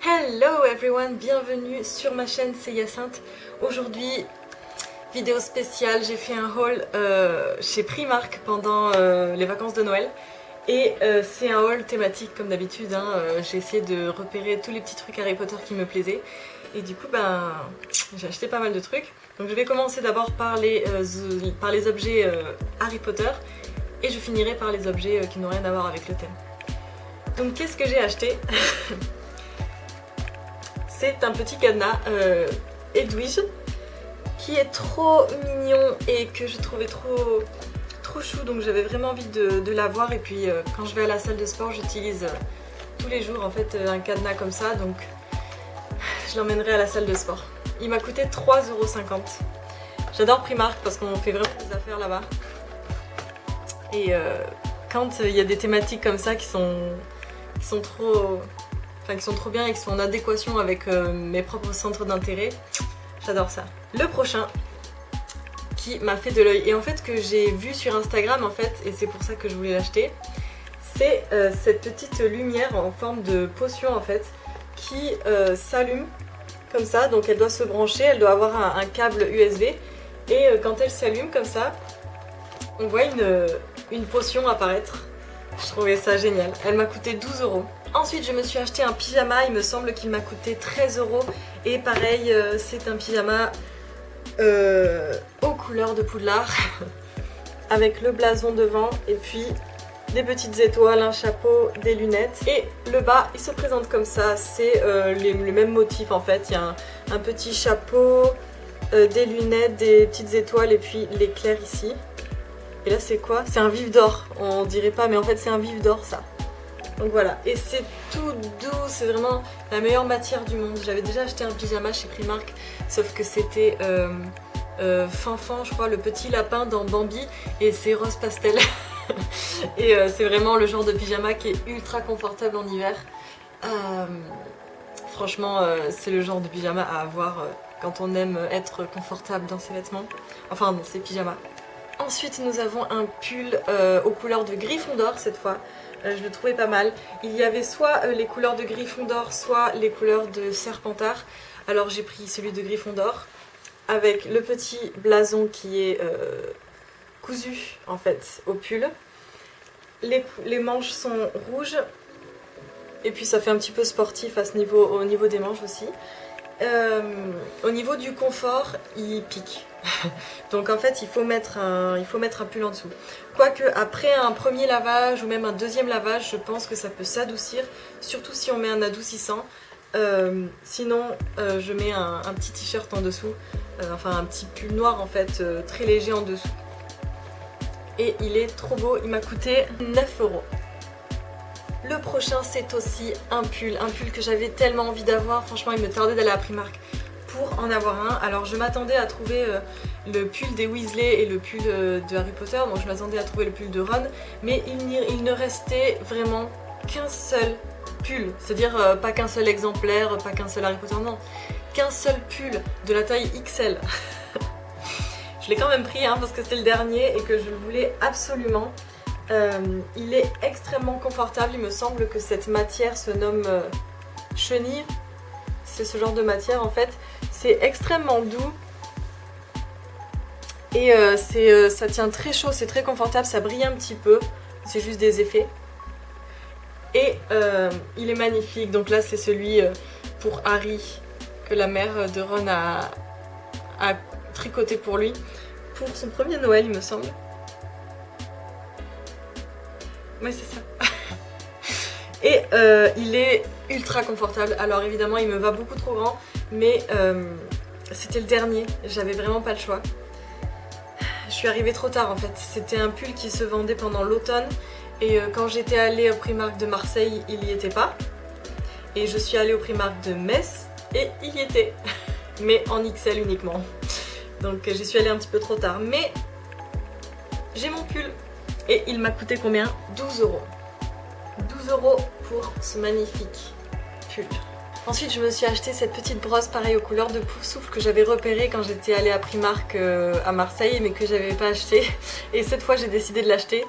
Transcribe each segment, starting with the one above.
Hello everyone, bienvenue sur ma chaîne, c'est Hyacinthe. Aujourd'hui, vidéo spéciale, j'ai fait un haul chez Primark pendant les vacances de Noël. Et c'est un haul thématique comme d'habitude, hein. J'ai essayé de repérer tous les petits trucs Harry Potter qui me plaisaient. Et du coup, j'ai acheté pas mal de trucs. Donc je vais commencer d'abord par les objets Harry Potter. Et je finirai par les objets qui n'ont rien à voir avec le thème. Donc qu'est-ce que j'ai acheté? C'est un petit cadenas Edwige qui est trop mignon et que je trouvais trop chou, donc j'avais vraiment envie de l'avoir. Et puis quand je vais à la salle de sport, j'utilise tous les jours en fait un cadenas comme ça, donc je l'emmènerai à la salle de sport. Il m'a coûté 3,50 €. J'adore Primark parce qu'on fait vraiment des affaires là-bas. Et quand il y a des thématiques comme ça qui sont trop bien et qui sont en adéquation avec mes propres centres d'intérêt, j'adore ça. Le prochain qui m'a fait de l'œil et en fait que j'ai vu sur Instagram en fait, et c'est pour ça que je voulais l'acheter, c'est cette petite lumière en forme de potion en fait qui s'allume comme ça, donc elle doit se brancher, elle doit avoir un câble USB et quand elle s'allume comme ça, on voit une potion apparaître. Je trouvais ça génial. Elle m'a coûté 12 €. Ensuite, je me suis acheté un pyjama. Il me semble qu'il m'a coûté 13 €. Et pareil, c'est un pyjama aux couleurs de Poudlard. Avec le blason devant. Et puis des petites étoiles, un chapeau, des lunettes. Et le bas, il se présente comme ça. C'est le même motif en fait. Il y a un petit chapeau, des lunettes, des petites étoiles et puis l'éclair ici. Et là c'est quoi? C'est un vif d'or, on dirait pas mais en fait c'est un vif d'or ça. Donc voilà, et c'est tout doux, c'est vraiment la meilleure matière du monde. J'avais déjà acheté un pyjama chez Primark, sauf que c'était Fanfan, je crois, le petit lapin dans Bambi, et c'est rose pastel. Et c'est vraiment le genre de pyjama qui est ultra confortable en hiver. Franchement, c'est le genre de pyjama à avoir quand on aime être confortable dans ses vêtements, enfin dans ses pyjamas. Ensuite nous avons un pull aux couleurs de Gryffondor cette fois, je le trouvais pas mal. Il y avait soit les couleurs de Gryffondor, soit les couleurs de Serpentard. Alors j'ai pris celui de Gryffondor avec le petit blason qui est cousu en fait au pull. Les manches sont rouges et puis ça fait un petit peu sportif à ce niveau, au niveau des manches aussi. Au niveau du confort, il pique. Donc en fait il faut mettre un pull en dessous. Quoique après un premier lavage ou même un deuxième lavage, je pense que ça peut s'adoucir, surtout si on met un adoucissant. Sinon je mets un petit t-shirt en dessous, enfin un petit pull noir en fait, très léger en dessous. Et il est trop beau, il m'a coûté 9 €. Le prochain c'est aussi un pull que j'avais tellement envie d'avoir, franchement il me tardait d'aller à Primark pour en avoir un. Alors je m'attendais à trouver le pull des Weasley et le pull de Harry Potter, donc je m'attendais à trouver le pull de Ron, mais il ne restait vraiment qu'un seul pull, c'est-à-dire pas qu'un seul exemplaire, pas qu'un seul Harry Potter, non, qu'un seul pull de la taille XL. Je l'ai quand même pris hein, parce que c'était le dernier et que je le voulais absolument. Il est extrêmement confortable, il me semble que cette matière se nomme chenille, c'est ce genre de matière en fait, c'est extrêmement doux et ça tient très chaud, c'est très confortable, ça brille un petit peu, c'est juste des effets et il est magnifique. Donc là c'est celui pour Harry que la mère de Ron a tricoté pour lui pour son premier Noël il me semble. Ouais c'est ça. Et il est ultra confortable. Alors évidemment il me va beaucoup trop grand, mais c'était le dernier, j'avais vraiment pas le choix. Je suis arrivée trop tard en fait, c'était un pull qui se vendait pendant l'automne et quand j'étais allée au Primark de Marseille il y était pas. Et je suis allée au Primark de Metz et il y était, mais en XL uniquement. Donc j'y suis allée un petit peu trop tard, mais j'ai mon pull. Et il m'a coûté combien? 12 €. 12 € pour ce magnifique pull. Ensuite je me suis acheté cette petite brosse pareil aux couleurs de Poufsouffle que j'avais repérée quand j'étais allée à Primark à Marseille mais que j'avais pas acheté. Et cette fois j'ai décidé de l'acheter.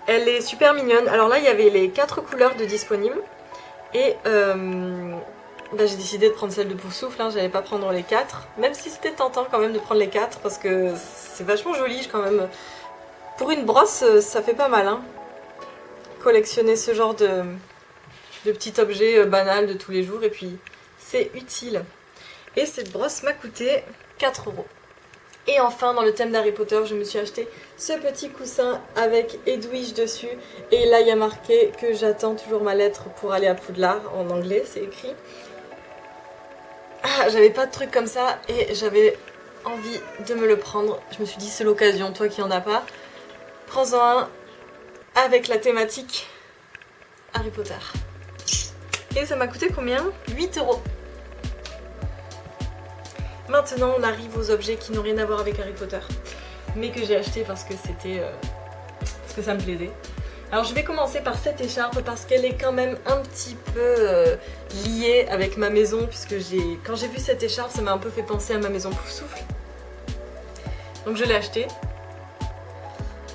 Elle est super mignonne. Alors là il y avait les 4 couleurs de disponibles. Et j'ai décidé de prendre celle de Poufsouffle, hein, j'allais pas prendre les 4, même si c'était tentant quand même de prendre les 4 parce que c'est vachement joli quand même. Pour une brosse, ça fait pas mal, hein. Collectionner ce genre de petits objets banals de tous les jours, et puis c'est utile. Et cette brosse m'a coûté 4 €. Et enfin, dans le thème d'Harry Potter, je me suis acheté ce petit coussin avec Edwige dessus. Et là, il y a marqué que j'attends toujours ma lettre pour aller à Poudlard. En anglais, c'est écrit. Ah, j'avais pas de truc comme ça et j'avais envie de me le prendre. Je me suis dit, c'est l'occasion, toi qui en as pas. Prends-en un avec la thématique Harry Potter. Et ça m'a coûté combien? 8 €. Maintenant, on arrive aux objets qui n'ont rien à voir avec Harry Potter, mais que j'ai acheté parce que ça me plaisait. Alors je vais commencer par cette écharpe parce qu'elle est quand même un petit peu liée avec ma maison, puisque quand j'ai vu cette écharpe, ça m'a un peu fait penser à ma maison Poufsouffle. Donc je l'ai achetée.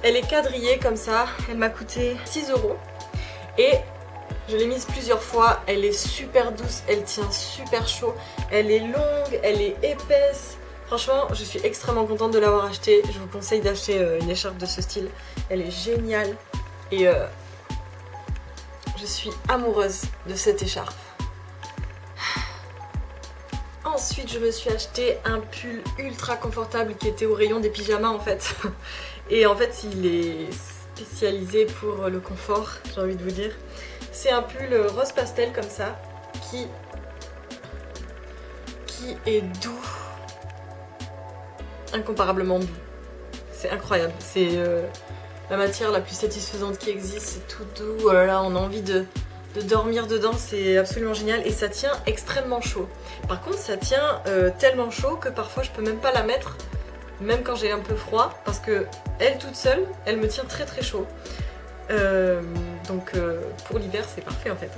Elle est quadrillée comme ça, elle m'a coûté 6 € et je l'ai mise plusieurs fois, elle est super douce, elle tient super chaud, elle est longue, elle est épaisse. Franchement, je suis extrêmement contente de l'avoir achetée. Je vous conseille d'acheter une écharpe de ce style. Elle est géniale et je suis amoureuse de cette écharpe. Ensuite, je me suis acheté un pull ultra confortable qui était au rayon des pyjamas en fait. Et en fait, il est spécialisé pour le confort, j'ai envie de vous dire. C'est un pull rose pastel comme ça, qui est doux, incomparablement doux. C'est incroyable, c'est la matière la plus satisfaisante qui existe, c'est tout doux, oh là là, on a envie de dormir dedans, c'est absolument génial et ça tient extrêmement chaud. Par contre, ça tient tellement chaud que parfois je peux même pas la mettre, même quand j'ai un peu froid, parce que elle toute seule, elle me tient très très chaud. Donc pour l'hiver c'est parfait en fait.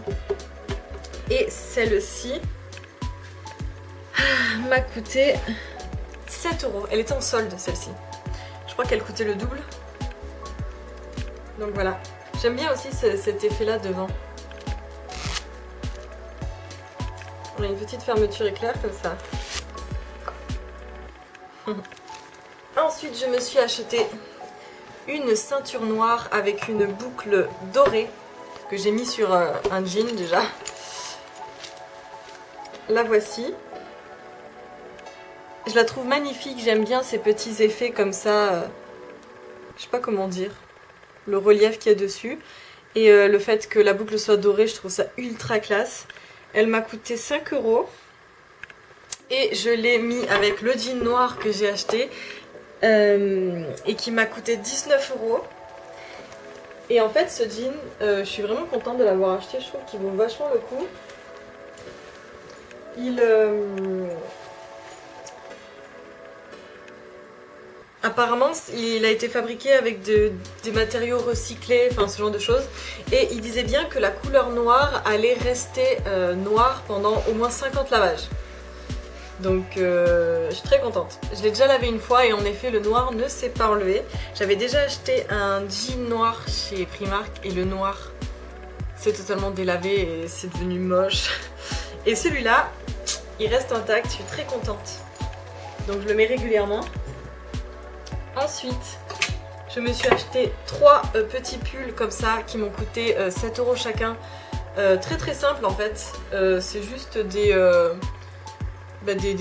Et celle-ci m'a coûté 7 €. Elle était en solde celle-ci. Je crois qu'elle coûtait le double. Donc voilà. J'aime bien aussi cet effet là devant. On a une petite fermeture éclair comme ça. Ensuite je me suis acheté une ceinture noire avec une boucle dorée que j'ai mis sur un jean déjà. La voici. Je la trouve magnifique, j'aime bien ces petits effets comme ça. Je sais pas comment dire. Le relief qu'il y a dessus. Et le fait que la boucle soit dorée, je trouve ça ultra classe. Elle m'a coûté 5 €. Et je l'ai mis avec le jean noir que j'ai acheté. Et qui m'a coûté 19 €. Et en fait ce jean, je suis vraiment contente de l'avoir acheté, je trouve qu'il vaut vachement le coup. Apparemment il a été fabriqué avec des matériaux recyclés, enfin ce genre de choses. Et il disait bien que la couleur noire allait rester noire pendant au moins 50 lavages. Donc je suis très contente. Je l'ai déjà lavé une fois et en effet le noir ne s'est pas enlevé. J'avais déjà acheté un jean noir chez Primark et le noir s'est totalement délavé et c'est devenu moche. Et celui-là, il reste intact, je suis très contente. Donc je le mets régulièrement. Ensuite, je me suis acheté 3 petits pulls comme ça qui m'ont coûté 7 € chacun. Très très simple en fait. C'est juste des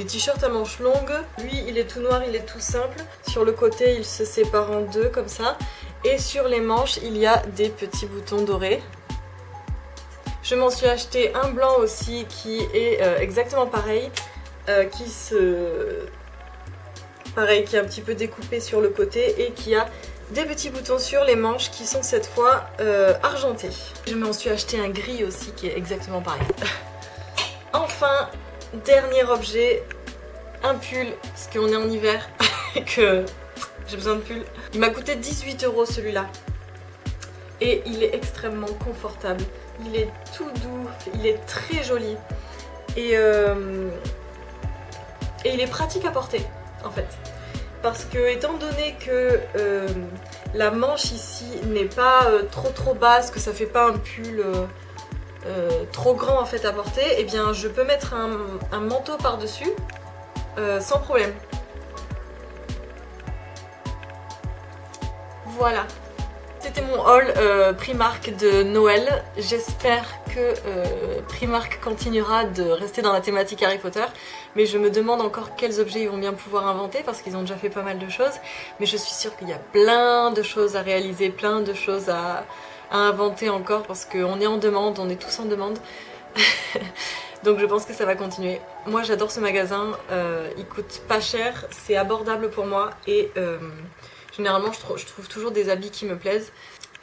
t-shirts à manches longues. Lui il est tout noir, il est tout simple. Sur le côté il se sépare en deux comme ça. Et sur les manches il y a des petits boutons dorés. Je m'en suis acheté un blanc aussi qui est exactement pareil. Pareil, qui est un petit peu découpé sur le côté et qui a des petits boutons sur les manches qui sont cette fois argentés. Je m'en suis acheté un gris aussi qui est exactement pareil. Enfin, dernier objet, un pull, parce qu'on est en hiver et que j'ai besoin de pull. Il m'a coûté 18 € celui-là. Et il est extrêmement confortable. Il est tout doux, il est très joli. Et il est pratique à porter en fait. Parce que étant donné que la manche ici n'est pas trop basse, que ça fait pas un pull trop grand en fait à porter, et bien je peux mettre un manteau par-dessus sans problème. Voilà. C'était mon haul Primark de Noël. J'espère que Primark continuera de rester dans la thématique Harry Potter. Mais je me demande encore quels objets ils vont bien pouvoir inventer parce qu'ils ont déjà fait pas mal de choses. Mais je suis sûre qu'il y a plein de choses à réaliser, plein de choses à inventer encore parce qu'on est en demande, on est tous en demande. Donc je pense que ça va continuer. Moi j'adore ce magasin, il coûte pas cher, c'est abordable pour moi et... généralement, je trouve toujours des habits qui me plaisent.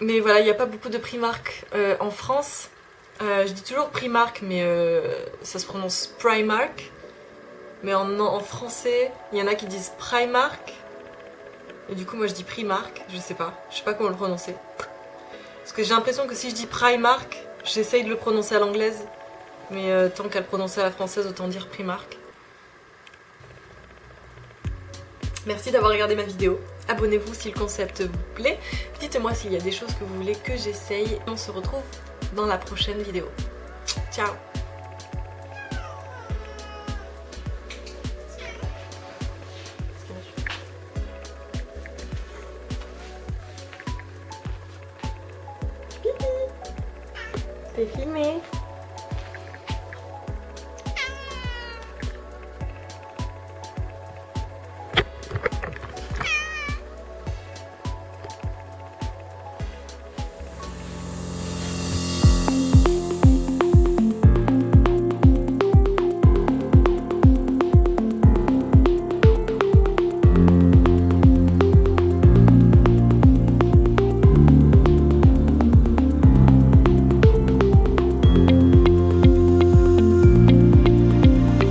Mais voilà, il n'y a pas beaucoup de Primark en France. Je dis toujours Primark, mais ça se prononce Primark. Mais en français, il y en a qui disent Primark. Et du coup, moi je dis Primark. Je sais pas comment le prononcer. Parce que j'ai l'impression que si je dis Primark, j'essaye de le prononcer à l'anglaise. Mais tant qu'à le prononcer à la française, autant dire Primark. Merci d'avoir regardé ma vidéo. Abonnez-vous si le concept vous plaît. Dites-moi s'il y a des choses que vous voulez que j'essaye. On se retrouve dans la prochaine vidéo. Ciao! T'es filmé?